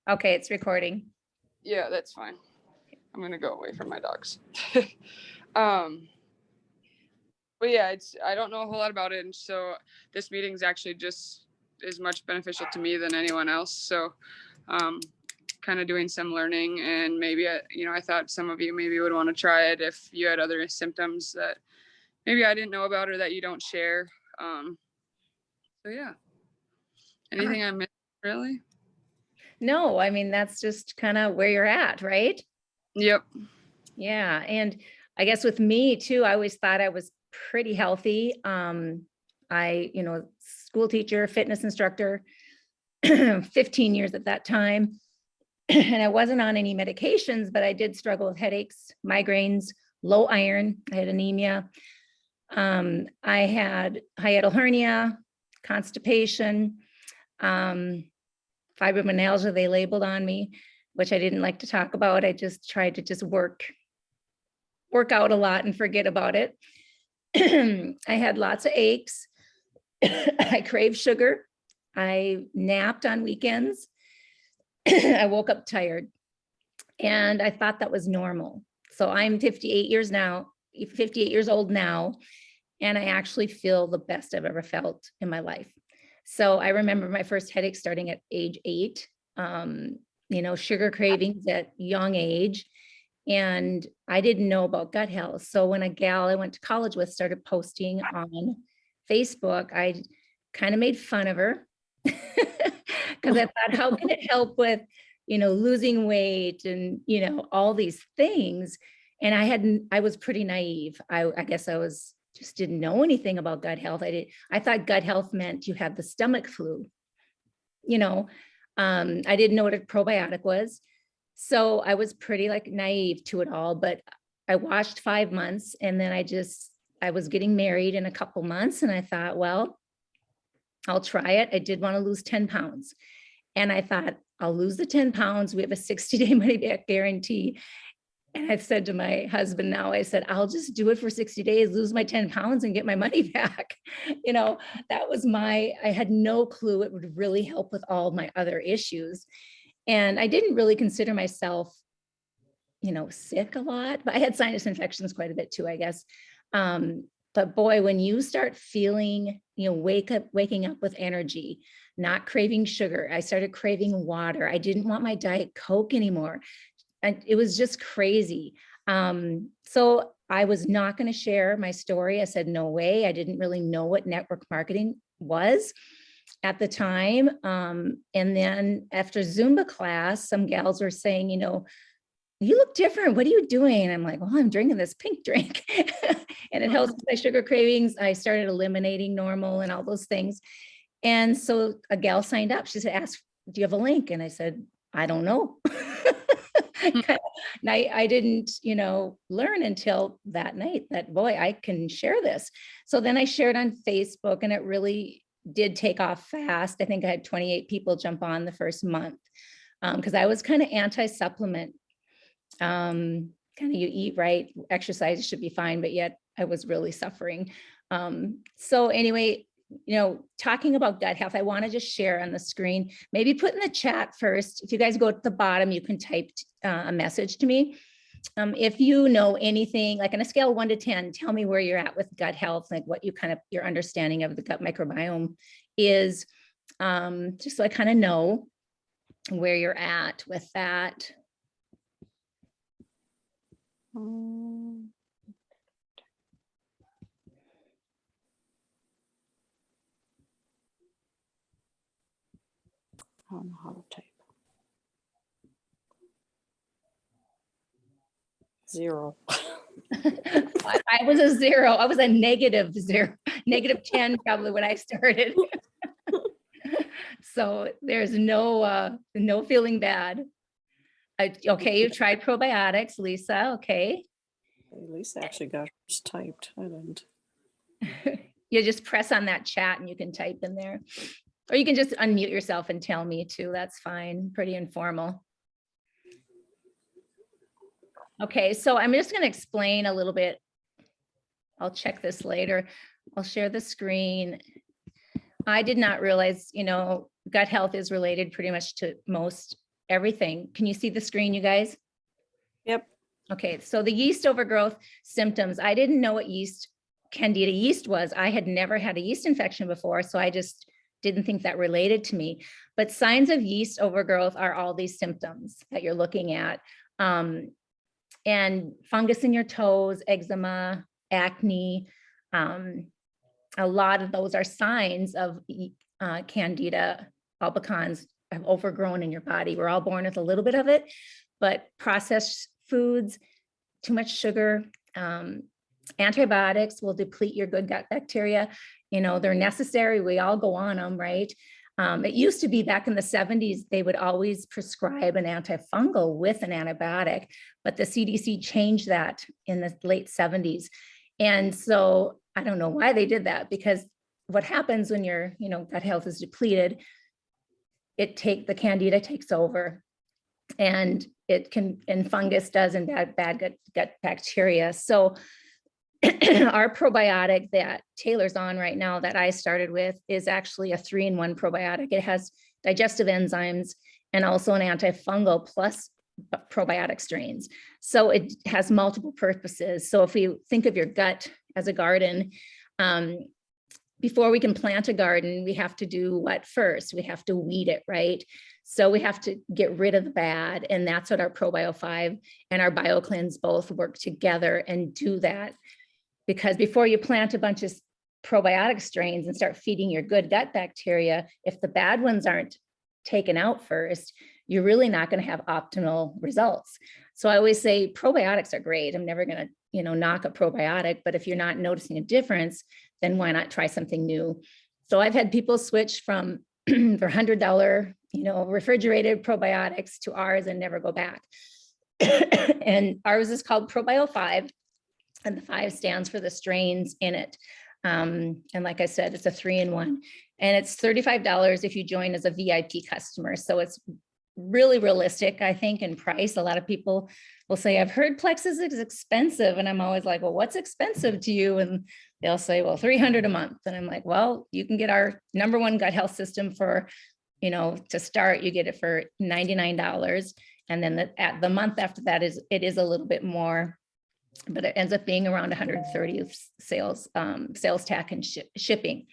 Okay, it's recording. Yeah, that's fine. I'm gonna go away from my dogs. But yeah, I don't know a whole lot about it, and so this meeting's actually just as much beneficial to me than anyone else. So kind of doing some learning, and maybe I thought some of you maybe would want to try it if you had other symptoms that maybe I didn't know about or that you don't share. So yeah, anything I missed really? No, I mean, that's just kind of where you're at, right? Yep. Yeah. And I guess with me too, I always thought I was pretty healthy. School teacher, fitness instructor, 15 years at that time. And I wasn't on any medications, but I did struggle with headaches, migraines, low iron. I had anemia. I had hiatal hernia, constipation, fibromyalgia, they labeled on me, which I didn't like to talk about. I just tried to work out a lot and forget about it. I had lots of aches. I craved sugar. I napped on weekends. I woke up tired, and I thought that was normal. So I'm 58 years old now, and I actually feel the best I've ever felt in my life. So I remember my first headache starting at age 8, sugar cravings at young age. And I didn't know about gut health. So when a gal I went to college with started posting on Facebook, I kind of made fun of her because I thought, how can it help with, losing weight and, all these things. And I was pretty naive. I guess I just didn't know anything about gut health. I thought gut health meant you had the stomach flu. I didn't know what a probiotic was. So I was pretty naive to it all, but I watched 5 months, and then I was getting married in a couple months, and I thought, well, I'll try it. I did want to lose 10 pounds. And I thought, I'll lose the 10 pounds. We have a 60-day money back guarantee. And I've said to my husband now, I said, I'll just do it for 60 days, lose my 10 pounds and get my money back. That was I had no clue it would really help with all my other issues. And I didn't really consider myself, sick a lot, but I had sinus infections quite a bit too, I guess. But boy, when you start feeling, waking up with energy, not craving sugar, I started craving water. I didn't want my Diet Coke anymore. And it was just crazy. So I was not going to share my story. I said, no way. I didn't really know what network marketing was at the time. And then after Zumba class, some gals were saying, you look different. What are you doing? And I'm like, well, I'm drinking this pink drink and it helps with my sugar cravings. I started eliminating normal and all those things. And so a gal signed up. She said, do you have a link? And I said, I don't know. And I didn't, learn until that night that, boy, I can share this. So then I shared on Facebook, and it really did take off fast. I think I had 28 people jump on the first month because I was kind of anti-supplement. Kind of you eat right, exercise should be fine, but yet I was really suffering. So anyway, talking about gut health, I want to just share on the screen, maybe put in the chat first. If you guys go at the bottom, you can type a message to me. If you know anything, like on a scale of 1 to 10, tell me where you're at with gut health, like what your understanding of the gut microbiome is, just so I kind of know where you're at with that. I don't know how to type. 0. I was a 0. I was a -0, -10 probably when I started. So there's no feeling bad. Okay, you tried probiotics, Lisa. Okay. Lisa actually got hers typed. I didn't. You just press on that chat and you can type in there. Or you can just unmute yourself and tell me too. That's fine. Pretty informal. Okay, so I'm just going to explain a little bit. I'll check this later. I'll share the screen. I did not realize, gut health is related pretty much to most everything. Can you see the screen, you guys? Yep. Okay, so the yeast overgrowth symptoms, I didn't know what candida yeast was. I had never had a yeast infection before, so I just didn't think that related to me. But signs of yeast overgrowth are all these symptoms that you're looking at. And fungus in your toes, eczema, acne, a lot of those are signs of Candida albicans have overgrown in your body. We're all born with a little bit of it, but processed foods, too much sugar, antibiotics will deplete your good gut bacteria. You know, they're necessary. We all go on them, right? It used to be back in the 70s, they would always prescribe an antifungal with an antibiotic, but the CDC changed that in the late 70s. And so I don't know why they did that, because what happens when your, gut health is depleted, the Candida takes over, and fungus does, and bad gut bacteria. So our probiotic that Taylor's on right now that I started with is actually a 3-in-1 probiotic. It has digestive enzymes and also an antifungal plus probiotic strains. So it has multiple purposes. So if we think of your gut as a garden, before we can plant a garden, we have to do what first? We have to weed it, right? So we have to get rid of the bad. And that's what our Probio 5 and our BioCleanse both work together and do that. Because before you plant a bunch of probiotic strains and start feeding your good gut bacteria, if the bad ones aren't taken out first, you're really not going to have optimal results. So I always say probiotics are great. I'm never going to, knock a probiotic, but if you're not noticing a difference, then why not try something new? So I've had people switch from for $100, refrigerated probiotics to ours and never go back. And ours is called Probio 5. And the 5 stands for the strains in it. And like I said, it's a 3-in-1, and it's $35 if you join as a VIP customer. So it's really realistic, I think, in price. A lot of people will say, I've heard Plexus is expensive. And I'm always like, well, what's expensive to you? And they'll say, well, $300 a month. And I'm like, well, you can get our #1 gut health system for, to start, you get it for $99. And then at the month after that it is a little bit more, but it ends up being around 130 of sales tax and shipping.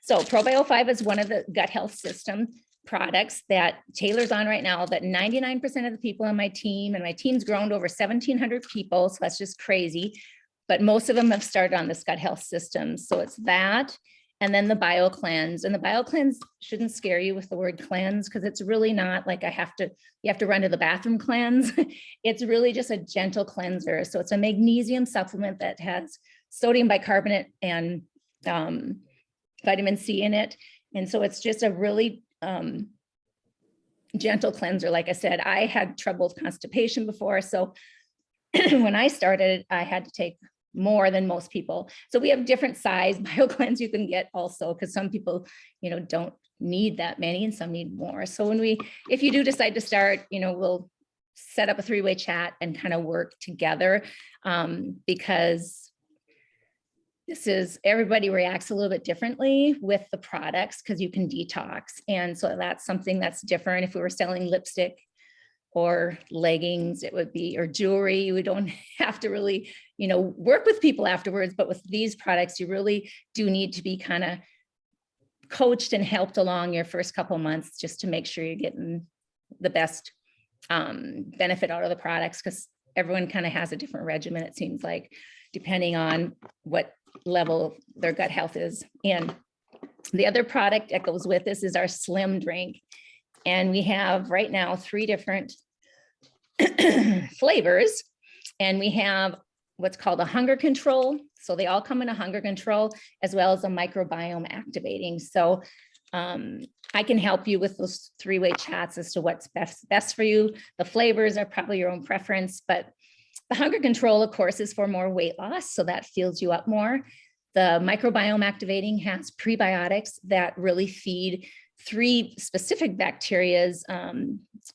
So Probio 5 is one of the gut health system products that Taylor's on right now, that 99% of the people on my team, and my team's grown to over 1,700 people. So that's just crazy. But most of them have started on this gut health system. So it's that, and then the BioCleanse. And the BioCleanse shouldn't scare you with the word cleanse, because it's really not like you have to run to the bathroom cleanse. It's really just a gentle cleanser. So it's a magnesium supplement that has sodium bicarbonate and vitamin C in it. And so it's just a really gentle cleanser. Like I said, I had trouble with constipation before. So when I started, I had to take more than most people. So we have different size BioCleanse you can get also, because some people, don't need that many and some need more. So if you do decide to start, we'll set up a 3-way chat and kind of work together, because everybody reacts a little bit differently with the products, because you can detox. And so that's something that's different. If we were selling lipstick or leggings, it would be, or jewelry, we don't have to really, work with people afterwards. But with these products, you really do need to be kind of coached and helped along your first couple of months, just to make sure you're getting the best benefit out of the products, because everyone kind of has a different regimen, it seems like, depending on what level their gut health is in. The other product that goes with this is our Slim drink. And we have right now 3 different flavors. And we have what's called a hunger control. So they all come in a hunger control, as well as a microbiome activating. So I can help you with those 3-way chats as to what's best for you. The flavors are probably your own preference, but the hunger control, of course, is for more weight loss. So that fills you up more. The microbiome activating has prebiotics that really feed 3 specific bacterias,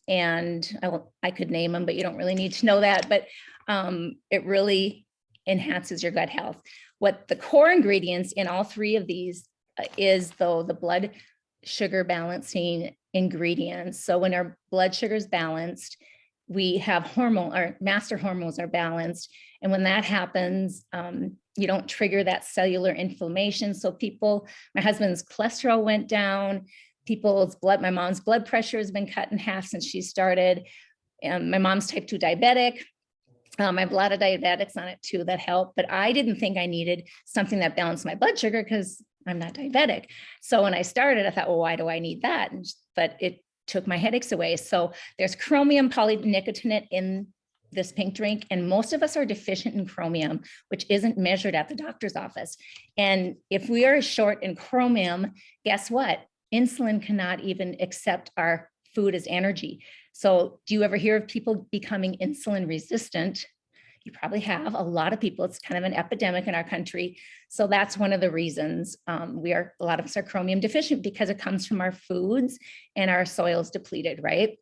and I could name them, but you don't really need to know that, but it really enhances your gut health. What the core ingredients in all 3 of these is, though, the blood sugar balancing ingredients. So when our blood sugar is balanced, we have our master hormones are balanced. And when that happens, you don't trigger that cellular inflammation. So my husband's cholesterol went down, my mom's blood pressure has been cut in half since she started. My mom's type 2 diabetic. I have a lot of diabetics on it too that help, but I didn't think I needed something that balanced my blood sugar because I'm not diabetic. So when I started, I thought, well, why do I need that? But it took my headaches away. So there's chromium polynicotinate in this pink drink, and most of us are deficient in chromium, which isn't measured at the doctor's office. And if we are short in chromium, guess what? Insulin cannot even accept our food as energy. So do you ever hear of people becoming insulin resistant? You probably have. A lot of people, it's kind of an epidemic in our country. So that's one of the reasons a lot of us are chromium deficient, because it comes from our foods and our soil's depleted, right?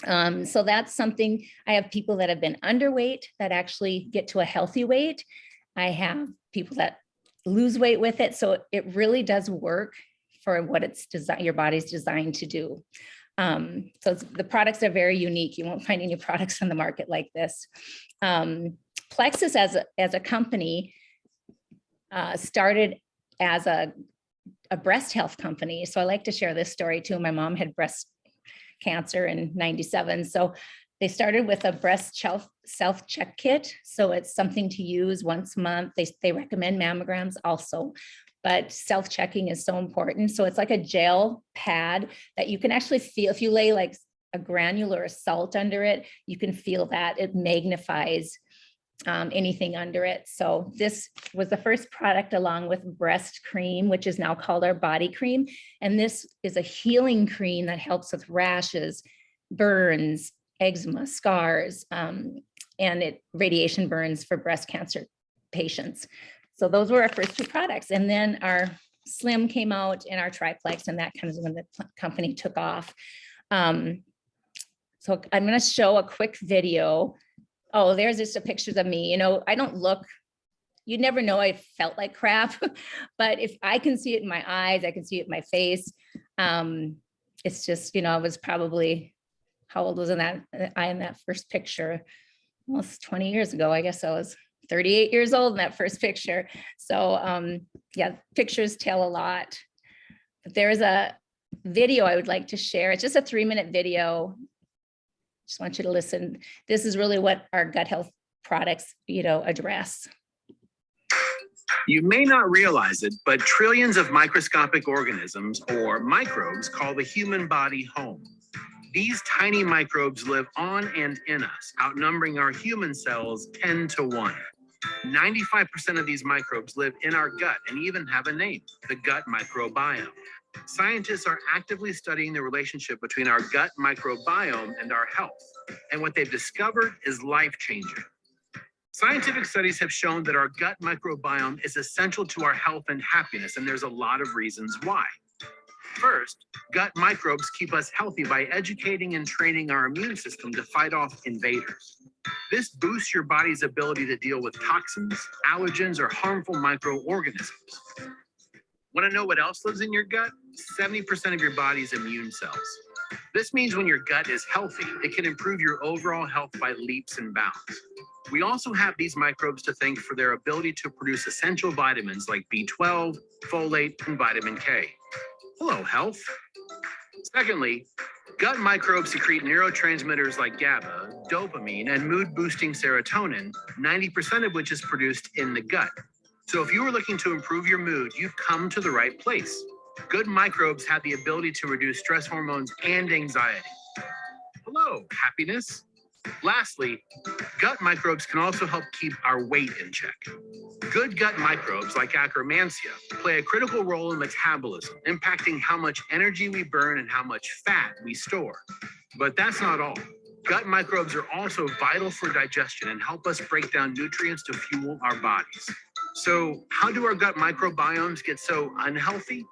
So that's something. I have people that have been underweight that actually get to a healthy weight. I have people that lose weight with it. So it really does work for what your body's designed to do. So the products are very unique. You won't find any products on the market like this. Plexus as a company started as a breast health company. So I like to share this story too. My mom had breast cancer in '97. So they started with a breast self-check kit. So it's something to use once a month. They recommend mammograms also, but self-checking is so important. So it's like a gel pad that you can actually feel. If you lay like a granular or salt under it, you can feel that it magnifies anything under it. So this was the first product along with breast cream, which is now called our body cream. And this is a healing cream that helps with rashes, burns, eczema, scars, and radiation burns for breast cancer patients. So those were our first two products. And then our Slim came out and our Triplex, and that kind of when the company took off. So I'm going to show a quick video. Oh, there's just a pictures of me. I don't look, you never know I felt like crap, but if I can see it in my eyes, I can see it in my face. It's just, I was probably, how old was I in that first picture? Almost 20 years ago. I guess I was 38 years old in that first picture. So yeah, pictures tell a lot. But there's a video I would like to share. It's just a 3-minute video. Just want you to listen. This is really what our gut health products, address. You may not realize it, but trillions of microscopic organisms, or microbes, call the human body home. These tiny microbes live on and in us, outnumbering our human cells 10 to 1. 95% of these microbes live in our gut and even have a name, the gut microbiome. Scientists are actively studying the relationship between our gut microbiome and our health, and what they've discovered is life-changing. Scientific studies have shown that our gut microbiome is essential to our health and happiness, and there's a lot of reasons why. First, gut microbes keep us healthy by educating and training our immune system to fight off invaders. This boosts your body's ability to deal with toxins, allergens, or harmful microorganisms. Want to know what else lives in your gut? 70% of your body's immune cells. This means when your gut is healthy, it can improve your overall health by leaps and bounds. We also have these microbes to thank for their ability to produce essential vitamins like B12, folate, and vitamin K. Hello, health. Secondly, gut microbes secrete neurotransmitters like GABA, dopamine, and mood-boosting serotonin, 90% of which is produced in the gut. So if you are looking to improve your mood, you've come to the right place. Good microbes have the ability to reduce stress hormones and anxiety. Hello, happiness. Lastly, gut microbes can also help keep our weight in check. Good gut microbes like Akkermansia play a critical role in metabolism, impacting how much energy we burn and how much fat we store. But that's not all. Gut microbes are also vital for digestion and help us break down nutrients to fuel our bodies. So how do our gut microbiomes get so unhealthy?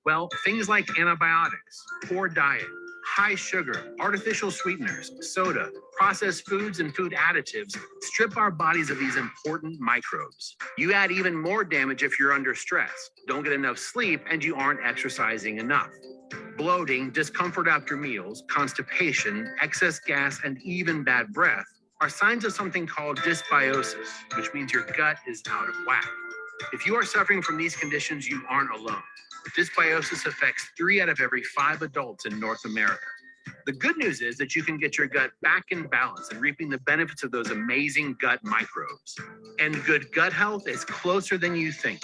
Well, things like antibiotics, poor diet, High sugar, artificial sweeteners, soda, processed foods, and food additives strip our bodies of these important microbes. You add even more damage if you're under stress, don't get enough sleep, and you aren't exercising enough. Bloating, discomfort after meals, constipation, excess gas, and even bad breath are signs of something called dysbiosis, which means your gut is out of whack. If you are suffering from these conditions, you aren't alone. Dysbiosis affects 3 out of every 5 adults in North America. The good news is that you can get your gut back in balance and reaping the benefits of those amazing gut microbes. And good gut health is closer than you think.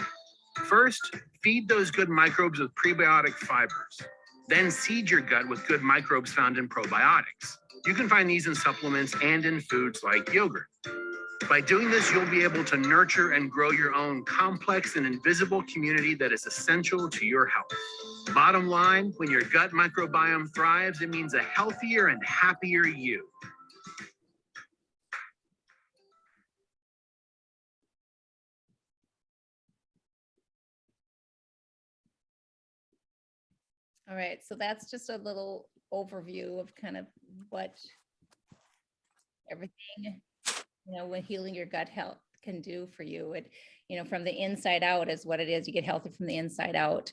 First, feed those good microbes with prebiotic fibers. Then seed your gut with good microbes found in probiotics. You can find these in supplements and in foods like yogurt. By doing this, you'll be able to nurture and grow your own complex and invisible community that is essential to your health. Bottom line, when your gut microbiome thrives, it means a healthier and happier you. All right, so that's just a little overview of kind of what everything, when healing your gut health can do for you. It, from the inside out is what it is. You get healthy from the inside out.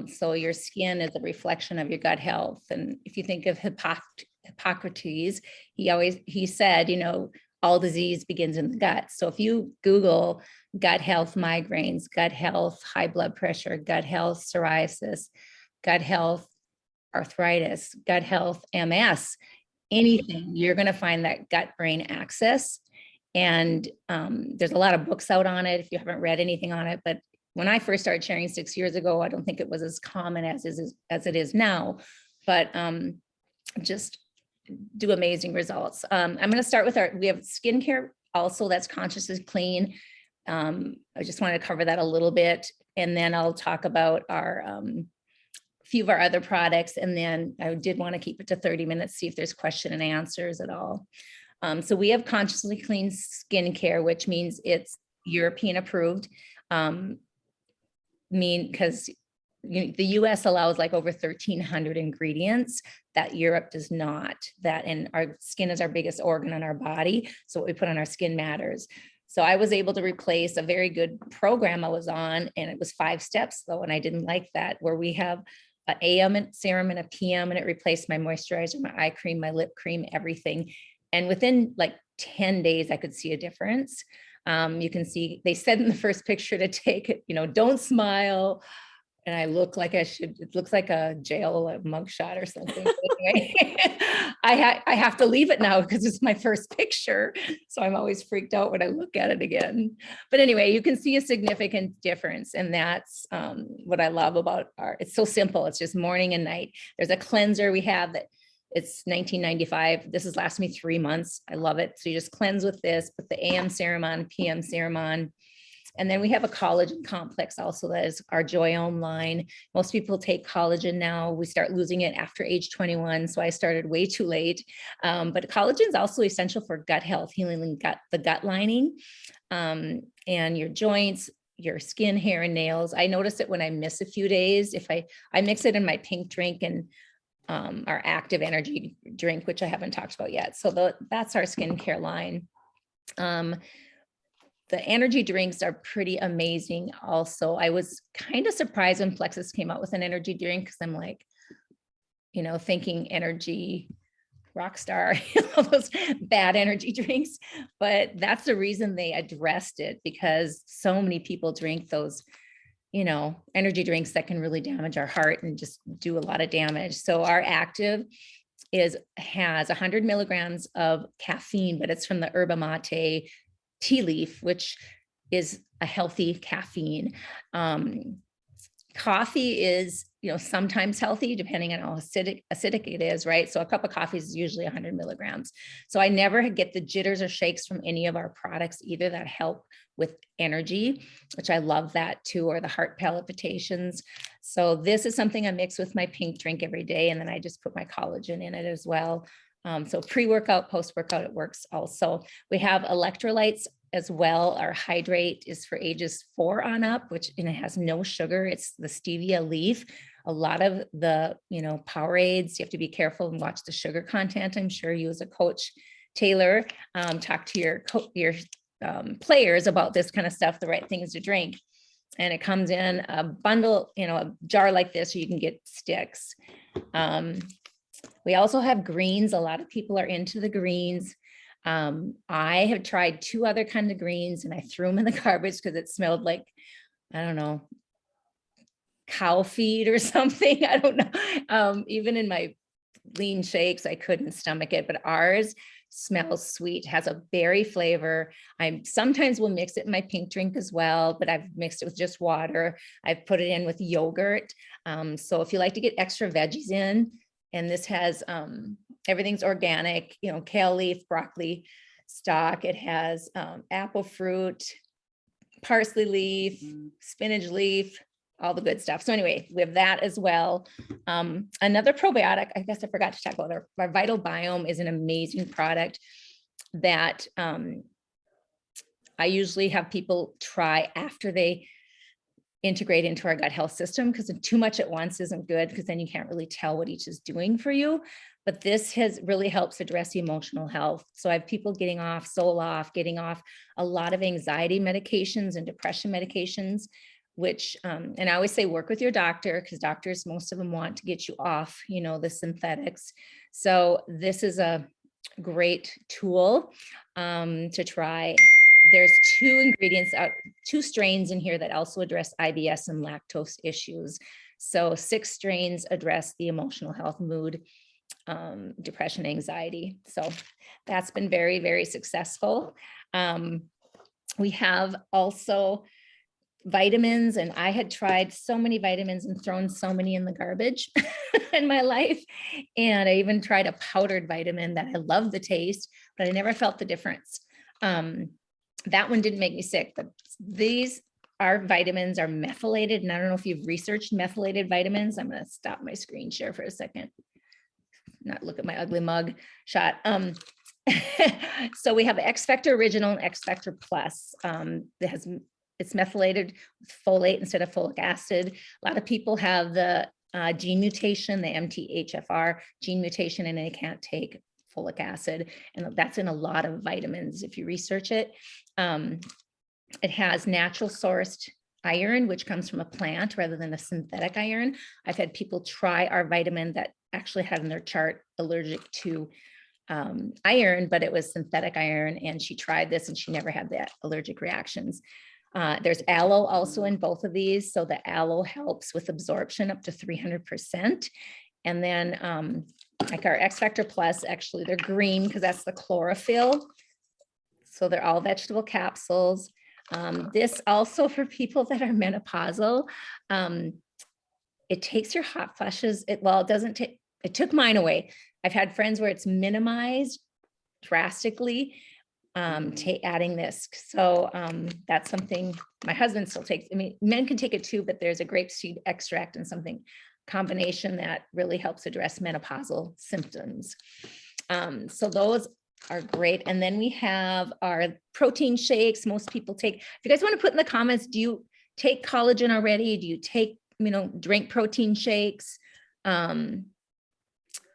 So your skin is a reflection of your gut health. And if you think of Hippocrates, he said, all disease begins in the gut. So if you Google gut health migraines, gut health high blood pressure, gut health psoriasis, gut health arthritis, gut health MS, anything, you're going to find that gut-brain axis. And there's a lot of books out on it if you haven't read anything on it. But when I first started sharing 6 years ago, I don't think it was as common as it is now. But just do amazing results. I'm going to start with we have skincare also that's consciously clean. I just want to cover that a little bit. And then I'll talk about our few of our other products. And then I did want to keep it to 30 minutes, see if there's question and answers at all. So we have consciously clean skincare, which means it's European approved. Because the US allows like over 1,300 ingredients that Europe does not. And our skin is our biggest organ on our body. So what we put on our skin matters. So I was able to replace a very good program I was on, and it was 5 steps though, and I didn't like that, where we have an AM serum and a PM, and it replaced my moisturizer, my eye cream, my lip cream, everything. And within like 10 days, I could see a difference. You can see, they said in the first picture to take it, don't smile. And I look like I should, it looks like a jail mugshot or something. But anyway, I have to leave it now because it's my first picture. So I'm always freaked out when I look at it again. But anyway, you can see a significant difference. And that's what I love about it's so simple. It's just morning and night. There's a cleanser we have that it's $19.95. This has lasted me 3 months. I love it. So you just cleanse with this, put the AM serum on, PM serum on. And then we have a collagen complex also, that is our Joyome line. Most people take collagen now. We start losing it after age 21. So I started way too late. But collagen is also essential for gut health, healing the gut lining, and your joints, your skin, hair, and nails. I notice it when I miss a few days. If I mix it in my pink drink and our active energy drink, which I haven't talked about yet. So that's our skincare line. The energy drinks are pretty amazing also. I was kind of surprised when Plexus came out with an energy drink, because I'm like, thinking energy rock star, all those bad energy drinks. But that's the reason they addressed it, because so many people drink those, energy drinks that can really damage our heart and just do a lot of damage. So our active has 100 milligrams of caffeine, but it's from the yerba mate tea leaf, which is a healthy caffeine. Coffee is, sometimes healthy depending on how acidic it is, right? So a cup of coffee is usually 100 milligrams. So I never get the jitters or shakes from any of our products either, that help with energy, which I love that too, or the heart palpitations. So this is something I mix with my pink drink every day. And then I just put my collagen in it as well. So pre-workout, post-workout, it works also. We have electrolytes as well. Our hydrate is for ages 4 on up, and it has no sugar. It's the stevia leaf. A lot of the, Powerades, you have to be careful and watch the sugar content. I'm sure you as a coach, Taylor, talk to your players about this kind of stuff, the right things to drink. And it comes in a bundle, a jar like this, so you can get sticks. We also have greens. A lot of people are into the greens. I have tried 2 other kinds of greens and I threw them in the garbage because it smelled like, I don't know, cow feed or something. I don't know. Even in my lean shakes, I couldn't stomach it, but ours smells sweet, has a berry flavor. I sometimes will mix it in my pink drink as well, but I've mixed it with just water. I've put it in with yogurt. So if you like to get extra veggies in, and this has everything's organic, kale leaf, broccoli stalk. It has apple fruit, parsley leaf, spinach leaf, all the good stuff. So anyway, we have that as well. Another probiotic, I guess I forgot to talk about our Vital Biome is an amazing product that I usually have people try after they integrate into our gut health system, because too much at once isn't good, because then you can't really tell what each is doing for you. But this really helps address the emotional health. So I have people getting off getting off a lot of anxiety medications and depression medications, which, and I always say, work with your doctor, because doctors, most of them want to get you off, the synthetics. So this is a great tool to try. There's 2 ingredients, 2 strains in here that also address IBS and lactose issues. So 6 strains address the emotional health, mood, depression, anxiety. So that's been very, very successful. We have also vitamins, and I had tried so many vitamins and thrown so many in the garbage in my life. And I even tried a powdered vitamin that I love the taste, but I never felt the difference. That one didn't make me sick, but our vitamins are methylated. And I don't know if you've researched methylated vitamins. I'm going to stop my screen share for a second. Not look at my ugly mug shot. So we have X Factor Original and X Factor Plus. It's methylated with folate instead of folic acid. A lot of people have the gene mutation, the MTHFR gene mutation, and they can't take folic acid. And that's in a lot of vitamins if you research it. It has natural sourced iron, which comes from a plant rather than a synthetic iron. I've had people try our vitamin that actually had in their chart allergic to iron, but it was synthetic iron. And she tried this and she never had the allergic reactions. There's aloe also in both of these. So the aloe helps with absorption up to 300%. And then like our X Factor Plus, actually they're green because that's the chlorophyll. So they're all vegetable capsules. This also for people that are menopausal, it takes your hot flushes. It doesn't take, it took mine away. I've had friends where it's minimized drastically, adding this. So that's something my husband still takes. I mean, men can take it too, but there's a grapeseed extract and something combination that really helps address menopausal symptoms. So those are great. And then we have our protein shakes. Most people take. If you guys want to put in the comments, do you take collagen already? Do you take, drink protein shakes?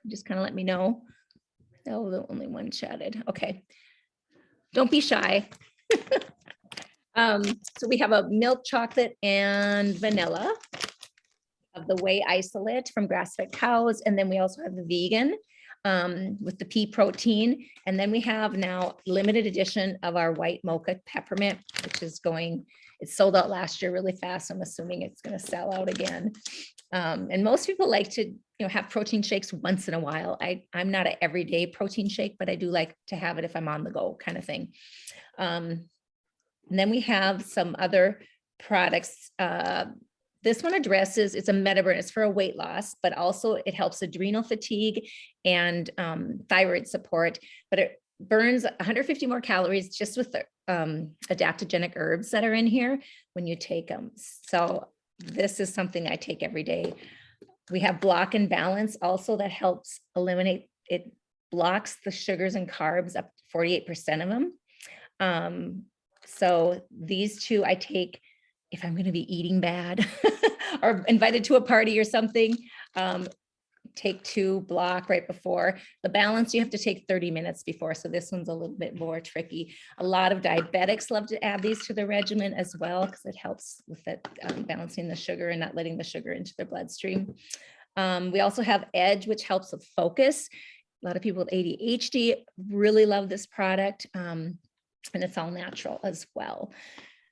Just kind of let me know. Oh, the only one chatted. Okay. Don't be shy. So we have a milk chocolate and vanilla of the whey isolate from grass-fed cows. And then we also have the vegan with the pea protein. And then we have now limited edition of our white mocha peppermint, which is it sold out last year really fast. I'm assuming it's going to sell out again. And most people like to, have protein shakes once in a while. I'm not an everyday protein shake, but I do like to have it if I'm on the go kind of thing. And then we have some other products. This one addresses, it's a metaburn, it's for a weight loss, but also it helps adrenal fatigue and thyroid support, but it burns 150 more calories just with the adaptogenic herbs that are in here when you take them. So this is something I take every day. We have block and balance also that helps eliminate, it blocks the sugars and carbs, up to 48% of them. So these two I take if I'm going to be eating bad. or invited to a party or something, take 2 block right before. The balance you have to take 30 minutes before. So this one's a little bit more tricky. A lot of diabetics love to add these to their regimen as well, because it helps with that balancing the sugar and not letting the sugar into their bloodstream. We also have Edge, which helps with focus. A lot of people with ADHD really love this product, and it's all natural as well.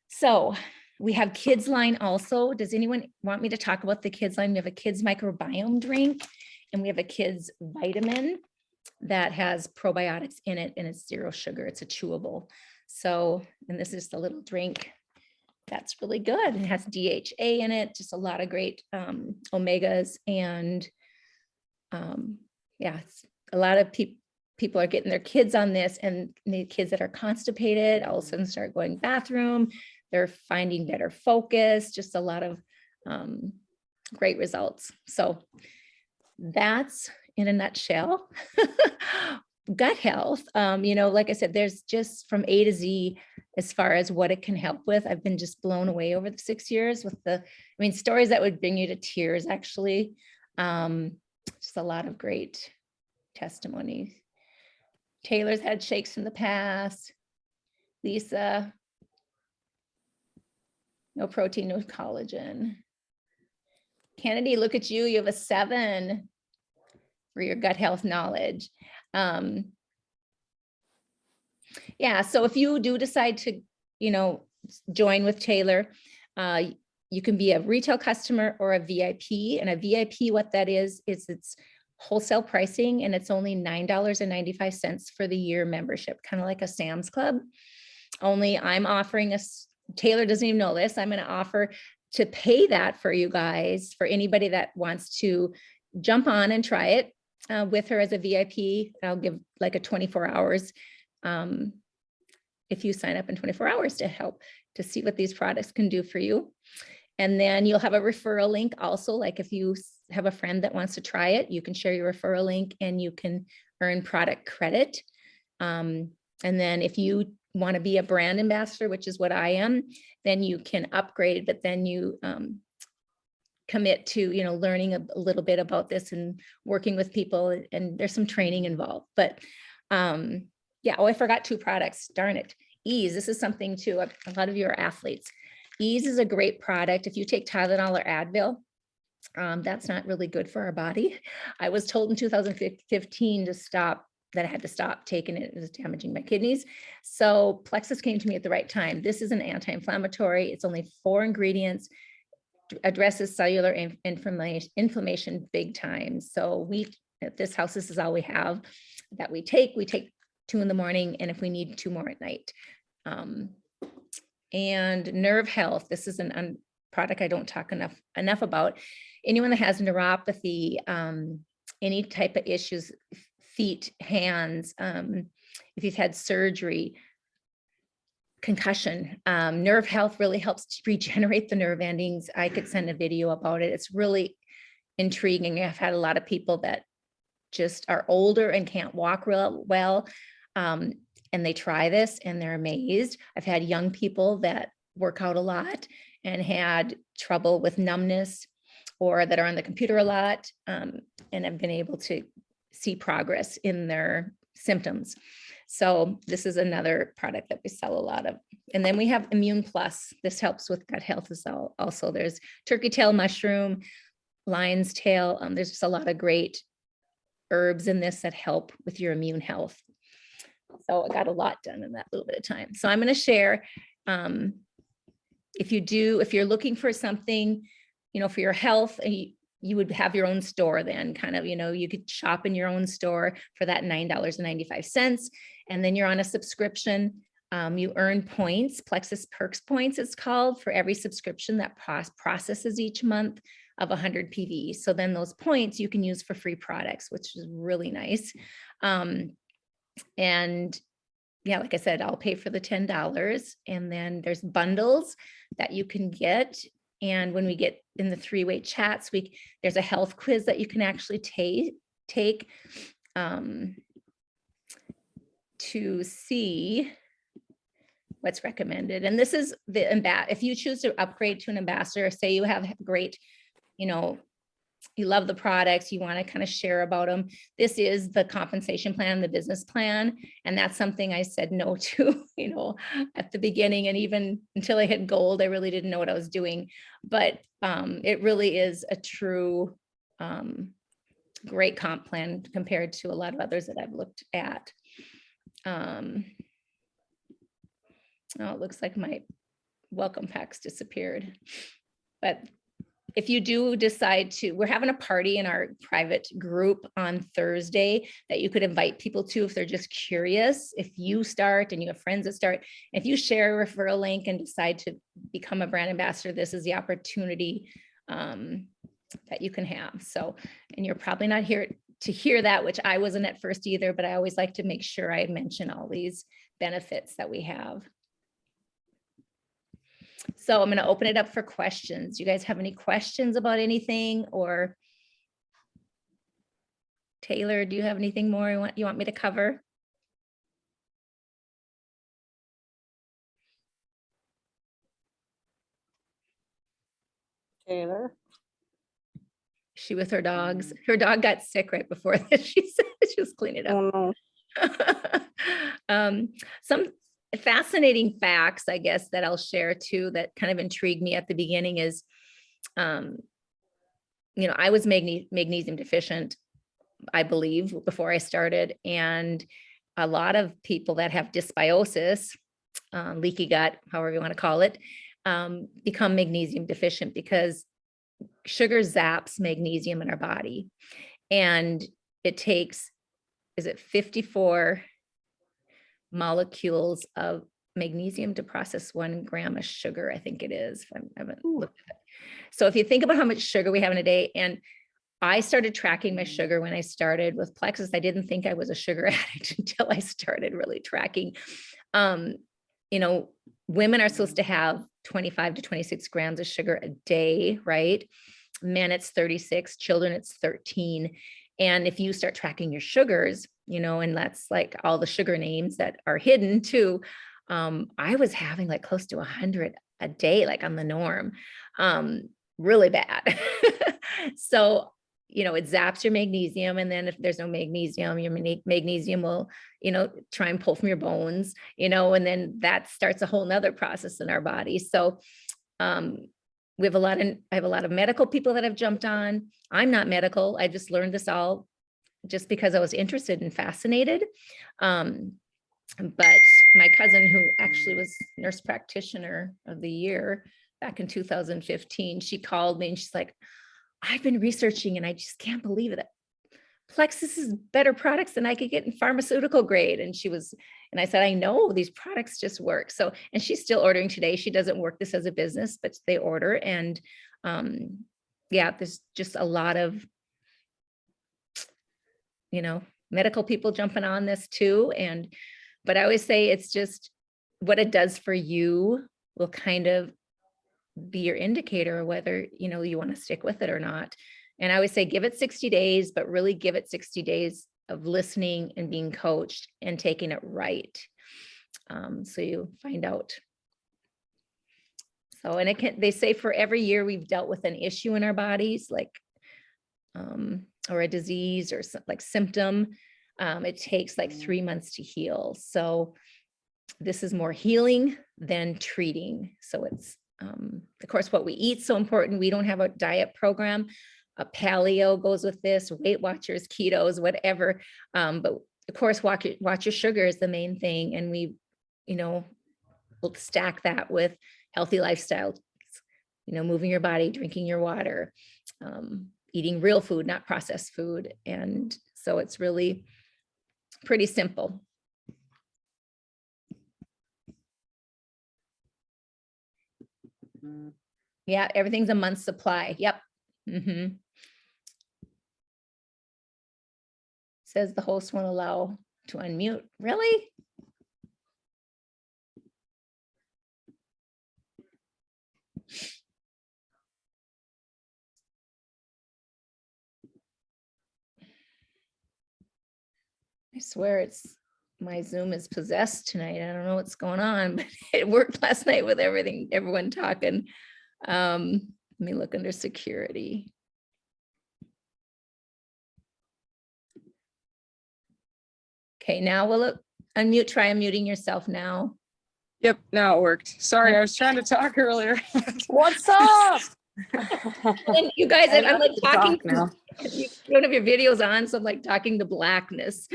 So we have kids line also. Does anyone want me to talk about the kids line? We have a kids microbiome drink, and we have a kids vitamin that has probiotics in it, and it's 0 sugar. It's a chewable. So, and this is the little drink that's really good. It has DHA in it, just a lot of great omegas, and yeah, a lot of people are getting their kids on this, and the kids that are constipated all of a sudden start going bathroom. They're finding better focus, just a lot of great results. So that's in a nutshell, gut health. Like I said, there's just from A to Z as far as what it can help with. I've been just blown away over the 6 years with stories that would bring you to tears, actually. Just a lot of great testimonies. Taylor's had shakes in the past. Lisa, no protein, no collagen. Kennedy, look at you. You have a 7 for your gut health knowledge. Yeah, so if you do decide to, join with Taylor, you can be a retail customer or a VIP. And a VIP, what that is it's wholesale pricing, and it's only $9.95 for the year membership, kind of like a Sam's Club. Only I'm offering Taylor doesn't even know this. I'm going to offer to pay that for you guys, for anybody that wants to jump on and try it with her as a VIP. I'll give like a 24 hours if you sign up in 24 hours to help to see what these products can do for you. And then you'll have a referral link also, like if you have a friend that wants to try it, you can share your referral link and you can earn product credit. And then if you want to be a brand ambassador, which is what I am, then you can upgrade, but then you commit to, learning a little bit about this and working with people, and there's some training involved. But yeah, I forgot 2 products, darn it. Ease, this is something too, a lot of you are athletes. Ease is a great product. If you take Tylenol or Advil, that's not really good for our body. I was told in 2015 that I had to stop taking it. It was damaging my kidneys. So Plexus came to me at the right time. This is an anti-inflammatory. It's only 4 ingredients, addresses cellular inflammation big time. So at this house, this is all we have that we take. We take 2 in the morning, and if we need 2 more at night. And nerve health. This is a product I don't talk enough about. Anyone that has neuropathy, any type of issues, feet, hands, if you've had surgery, concussion, nerve health really helps to regenerate the nerve endings. I could send a video about it. It's really intriguing. I've had a lot of people that just are older and can't walk real well. And they try this and they're amazed. I've had young people that work out a lot and had trouble with numbness, or that are on the computer a lot, and have been able to see progress in their symptoms. So this is another product that we sell a lot of. And then we have Immune Plus. This helps with gut health as well. Also, there's turkey tail mushroom, lion's tail. There's just a lot of great herbs in this that help with your immune health. So I got a lot done in that little bit of time. So I'm going to share, if you're looking for something, for your health, you would have your own store then, kind of, you could shop in your own store for that $9.95. And then you're on a subscription. You earn points, Plexus Perks points it's called, for every subscription that processes each month of 100 PV. So then those points you can use for free products, which is really nice. And yeah, like I said, I'll pay for the $10. And then there's bundles that you can get. And when we get in the 3-way chats, there's a health quiz that you can actually take to see what's recommended. And this is the if you choose to upgrade to an ambassador, say you have great, you know, you love the products, you want to kind of share about them. This is the compensation plan, the business plan. And that's something I said no to, you know, at the beginning. And even until I hit gold, I really didn't know what I was doing. But it really is a true great comp plan compared to a lot of others that I've looked at. Oh, it looks like my welcome packs disappeared. But if you do decide to, we're having a party in our private group on Thursday that you could invite people to if they're just curious. If you start and you have friends that start, if you share a referral link and decide to become a brand ambassador, this is the opportunity that you can have. So, and you're probably not here to hear that, which I wasn't at first either, but I always like to make sure I mention all these benefits that we have. So I'm going to open it up for questions. You guys have any questions about anything? Or Taylor, do you have anything more you want me to cover? Taylor? She with her dogs. Her dog got sick right before this. She said she was cleaning it up. Oh, no. Some fascinating facts, I guess, that I'll share too, that kind of intrigued me at the beginning is, you know, I was magnesium deficient, I believe, before I started. And a lot of people that have dysbiosis, leaky gut, however you want to call it, become magnesium deficient because sugar zaps magnesium in our body. And it takes, is it 54 molecules of magnesium to process 1 gram of sugar, I think it is. I haven't looked at it. So if you think about how much sugar we have in a day, and I started tracking my sugar when I started with Plexus. I didn't think I was a sugar addict until I started really tracking. You know, women are supposed to have 25 to 26 grams of sugar a day, right? Men, it's 36, children, it's 13. And if you start tracking your sugars, you know, and that's like all the sugar names that are hidden too. I was having like close to 100 a day, like on the norm, really bad. So, you know, it zaps your magnesium. And then if there's no magnesium, your magnesium will, you know, try and pull from your bones, you know, and then that starts a whole nother process in our body. So, I have a lot of medical people that have jumped on. I'm not medical. I just learned this all just because I was interested and fascinated. But my cousin, who actually was nurse practitioner of the year back in 2015, she called me and she's like, I've been researching and I just can't believe it. Plexus is better products than I could get in pharmaceutical grade. And I said, I know these products just work. So, and she's still ordering today. She doesn't work this as a business, but they order. And yeah, there's just a lot of, you know, medical people jumping on this too. But I always say it's just what it does for you will kind of be your indicator of whether, you know, you want to stick with it or not. And I always say, give it 60 days, but really give it 60 days of listening and being coached and taking it right. So you find out. So, and they say for every year we've dealt with an issue in our bodies, like, or a disease or like symptom, it takes like 3 months to heal. So this is more healing than treating. So it's, of course, what we eat is so important. We don't have a diet program. A paleo goes with this, Weight Watchers, ketos, whatever. But of course, watch your sugar is the main thing. And we, you know, we'll stack that with healthy lifestyle, you know, moving your body, drinking your water, eating real food, not processed food. And so it's really pretty simple. Yeah, everything's a month's supply. Yep. Mm-hmm. Says the host won't allow to unmute. Really? I swear it's my Zoom is possessed tonight. I don't know what's going on, but it worked last night with everyone talking. Let me look under security. Okay, now will it unmute? Try unmuting yourself now. Yep, now it worked. Sorry, I was trying to talk earlier. What's up? And you guys, I I'm love like to talking. talk now. You don't have your videos on, so I'm like talking to blackness.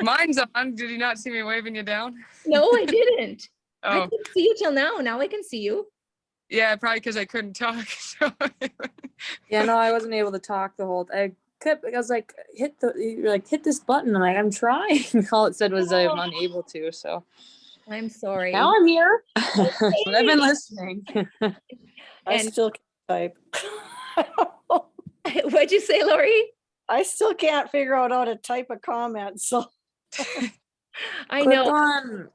Mine's on. Did you not see me waving you down? No, I didn't. I Oh, couldn't see you till now. Now I can see you. yeah, probably because I couldn't talk. So Yeah, no, I wasn't able to talk the whole. I was like, you're like, hit this button. I'm like, I'm trying. All it said was I'm unable to. So I'm sorry. now I'm here. But I've been listening. I And- still can't type. What'd you say, Lori? I still can't figure out how to type a comment, so I Click know. on.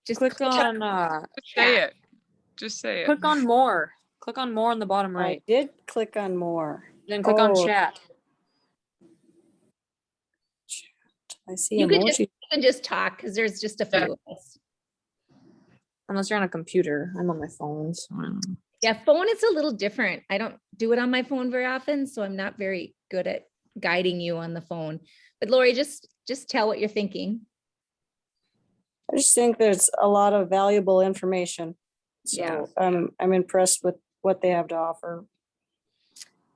Just Click on. just say it. Just say it. Click on more. Click on more on the bottom I right. did click on more. Then click on Oh. chat. I see You can emoji. just talk because there's just a few Yeah. of us. Unless you're on a computer. I'm on my phone. So I don't know. Yeah, phone is a little different. I don't do it on my phone very often, so I'm not very good at guiding you on the phone. But Lori, just tell what you're thinking. I just think there's a lot of valuable information. Yeah. So I'm impressed with what they have to offer.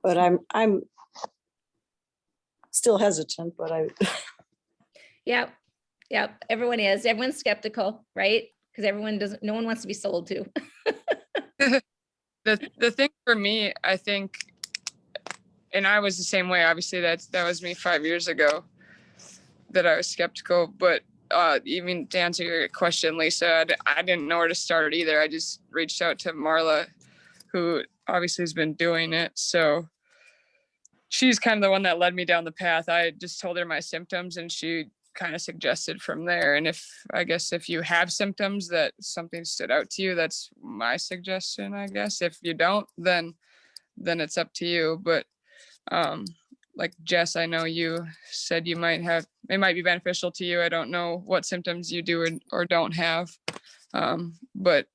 But I'm still hesitant, but Yep. Everyone is. Everyone's skeptical, right? Because no one wants to be sold to. The thing for me, I think, and I was the same way. Obviously, that was me 5 years ago that I was skeptical. But even to answer your question, Lisa, I didn't know where to start either. I just reached out to Marla, who obviously has been doing it. So she's kind of the one that led me down the path. I just told her my symptoms, and she kind of suggested from there. And if you have symptoms that something stood out to you, that's my suggestion, I guess. If you don't, then it's up to you. But like Jess, I know you said it might be beneficial to you. I don't know what symptoms you do or don't have. But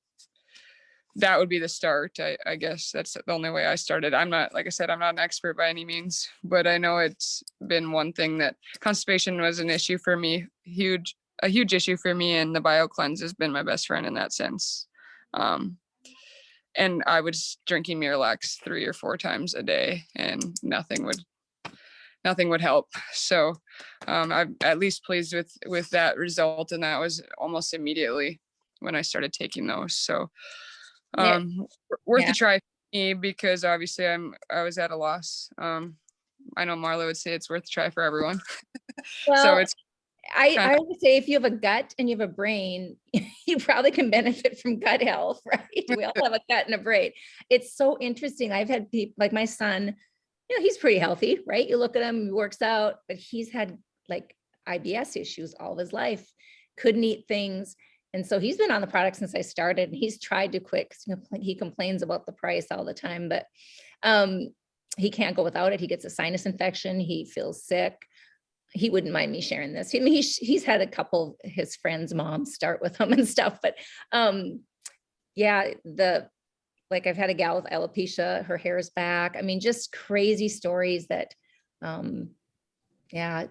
that would be the start. I guess that's the only way I started. I'm not, like I said, I'm not an expert by any means, but I know it's been one thing that constipation was an issue for me, a huge issue for me. And the bio cleanse has been my best friend in that sense. And I was drinking Miralax 3 or 4 times a day and nothing would help. So I'm at least pleased with that result. And that was almost immediately when I started taking those. So worth a try for me, because obviously I was at a loss. I know Marla would say it's worth a try for everyone. Well, So it's I would say if you have a gut and you have a brain, you probably can benefit from gut health, right? We all have a gut and a brain. It's so interesting. I've had people like my son, he's pretty healthy, right? You look at him, he works out, but he's had like IBS issues all of his life, couldn't eat things. And so he's been on the product since I started, and he's tried to quit because he complains about the price all the time, but he can't go without it. He gets a sinus infection. He feels sick. He wouldn't mind me sharing this. I mean, he's had a couple of his friends' moms start with him and stuff, but yeah, like I've had a gal with alopecia, her hair is back. I mean, just crazy stories that, yeah,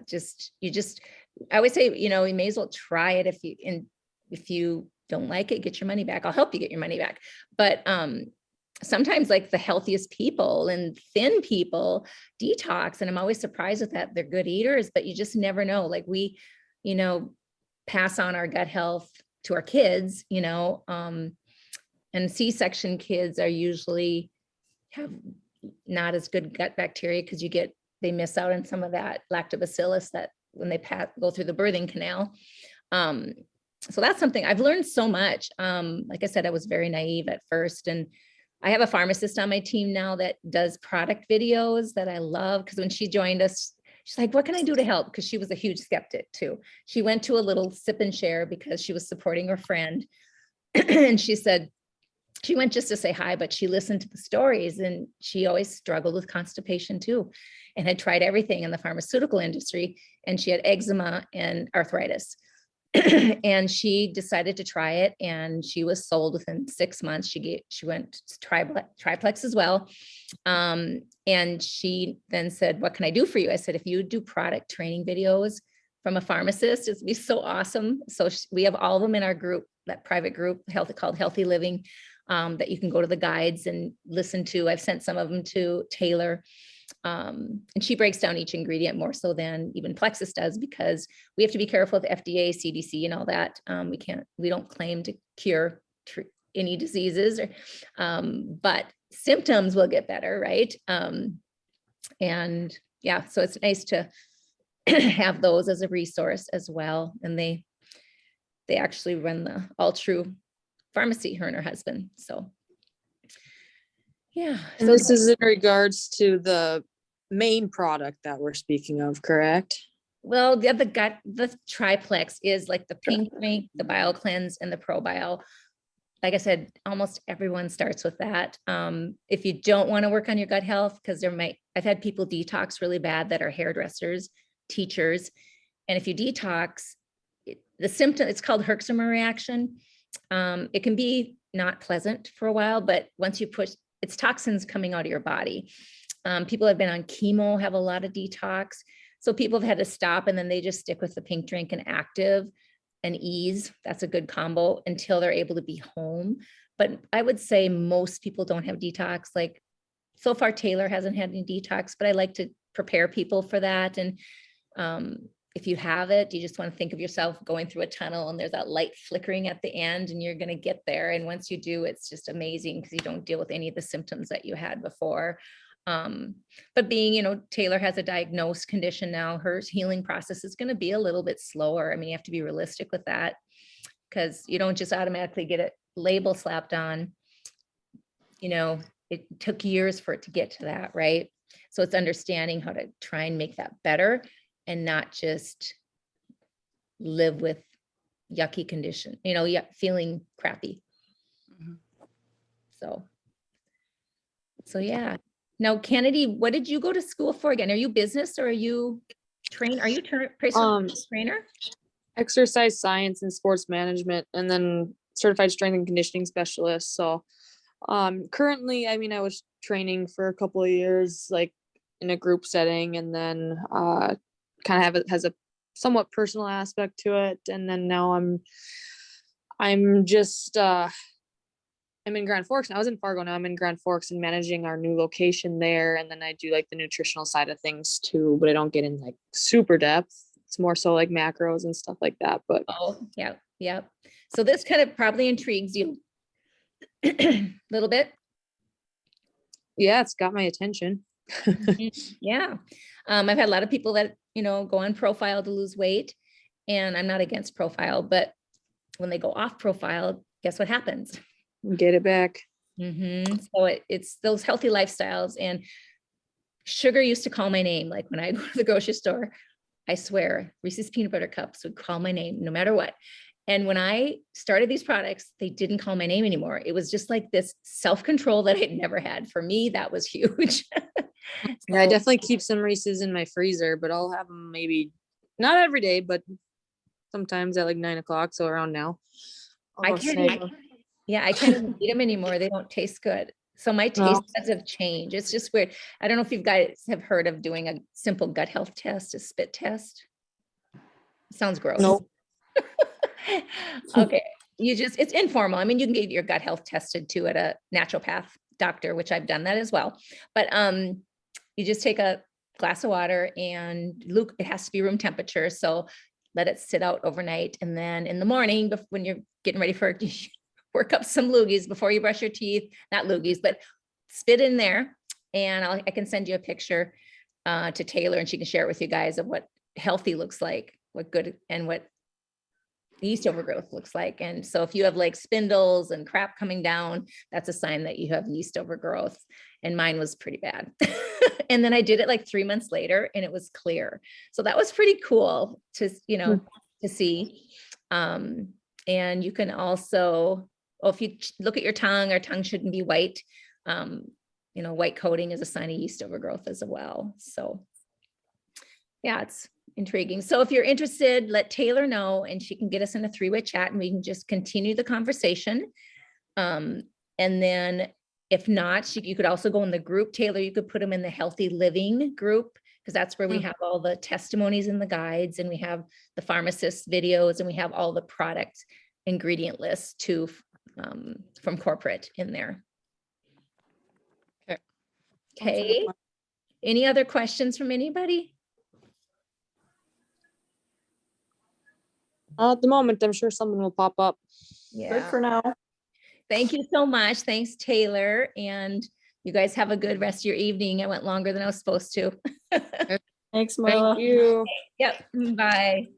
I would say, you may as well try it if you don't like it, get your money back. I'll help you get your money back. But sometimes like the healthiest people and thin people detox. And I'm always surprised with that. They're good eaters, but you just never know. Like we, pass on our gut health to our kids, and C-section kids are usually have not as good gut bacteria because they miss out on some of that lactobacillus that when they go through the birthing canal. So that's something I've learned so much. Like I said, I was very naive at first, and I have a pharmacist on my team now that does product videos that I love. Because when she joined us, she's like, what can I do to help? Because she was a huge skeptic too. She went to a little sip and share because she was supporting her friend. And she said, she went just to say hi, but she listened to the stories, and she always struggled with constipation too, and had tried everything in the pharmaceutical industry, and she had eczema and arthritis. And she decided to try it, and she was sold within 6 months. She went triplex as well. And she then said, what can I do for you? I said, if you do product training videos from a pharmacist, it'd be so awesome. So we have all of them in our group, that private group, called Healthy Living, that you can go to the guides and listen to. I've sent some of them to Taylor. And she breaks down each ingredient more so than even Plexus does, because we have to be careful with FDA, CDC, and all that. We don't claim to cure any diseases, but symptoms will get better, right? And yeah, so it's nice to have those as a resource as well. And they actually run the All True pharmacy, her and her husband. So yeah. And this is in regards to the main product that we're speaking of, correct? Well, the triplex is like the pink drink, the bio cleanse, and the probio. Like I said, almost everyone starts with that. If you don't want to work on your gut health, because I've had people detox really bad that are hairdressers, teachers. And if you detox, the symptom, it's called Herxheimer reaction. It can be not pleasant for a while, but once you push, it's toxins coming out of your body. People have been on chemo, have a lot of detox. So people have had to stop, and then they just stick with the pink drink and active and ease. That's a good combo until they're able to be home. But I would say most people don't have detox. Like so far, Taylor hasn't had any detox, but I like to prepare people for that. And if you have it, you just want to think of yourself going through a tunnel, and there's that light flickering at the end, and you're going to get there. And once you do, it's just amazing, because you don't deal with any of the symptoms that you had before. But being, Taylor has a diagnosed condition now, her healing process is going to be a little bit slower. I mean, you have to be realistic with that, because you don't just automatically get a label slapped on. It took years for it to get to that, right? So it's understanding how to try and make that better, and not just live with yucky condition, feeling crappy. Mhm. So yeah. Now, Kennedy, what did you go to school for again? Are you business, or are you personal trainer? Exercise science and sports management, and then certified strength and conditioning specialist. So currently, I was training for a couple of years, like in a group setting, and then kind of has a somewhat personal aspect to it. And then now I'm just I'm in Grand Forks. I was in Fargo. Now I'm in Grand Forks and managing our new location there. And then I do like the nutritional side of things too, but I don't get in like super depth. It's more so like macros and stuff like that. But yeah. So this kind of probably intrigues you a little bit. Yeah, it's got my attention. Yeah. I've had a lot of people that, go on profile to lose weight, and I'm not against profile, but when they go off profile, guess what happens? Get it back. So it's those healthy lifestyles. And sugar used to call my name. Like when I go to the grocery store, I swear Reese's peanut butter cups would call my name no matter what. And when I started these products, they didn't call my name anymore. It was just like this self-control that I'd never had. For me, that was huge. Yeah, I definitely keep some Reese's in my freezer, but I'll have them maybe not every day, but sometimes at like 9 o'clock. So around now. I can't even eat them anymore. They don't taste good. So my taste buds have changed. It's just weird. I don't know if you guys have heard of doing a simple gut health test, a spit test. Sounds gross. Nope. Okay. It's informal. I mean, you can get your gut health tested too at a naturopath doctor, which I've done that as well. But you just take a glass of water, and it has to be room temperature. So let it sit out overnight. And then in the morning, when you're getting ready for work up some loogies before you brush your teeth, not loogies, but spit in there. And I can send you a picture to Taylor, and she can share it with you guys of what healthy looks like, what good, and what yeast overgrowth looks like. And so if you have like spindles and crap coming down, that's a sign that you have yeast overgrowth. And mine was pretty bad. And then I did it like 3 months later, and it was clear. So that was pretty cool to see. And you can also, oh, if you look at your tongue, our tongue shouldn't be white. White coating is a sign of yeast overgrowth as well. So yeah, it's intriguing. So if you're interested, let Taylor know and she can get us in a 3-way chat and we can just continue the conversation. And then if not, you could also go in the group. Taylor, you could put them in the healthy living group, because that's where we have all the testimonies and the guides, and we have the pharmacist videos, and we have all the product ingredient lists too, from corporate in there. Okay. Okay. Any other questions from anybody? At the moment, I'm sure something will pop up. Good Yeah. for now. Thank you so much. Thanks, Taylor. And you guys have a good rest of your evening. I went longer than I was supposed to. Thanks, Marla. Thank you. Yep. Bye.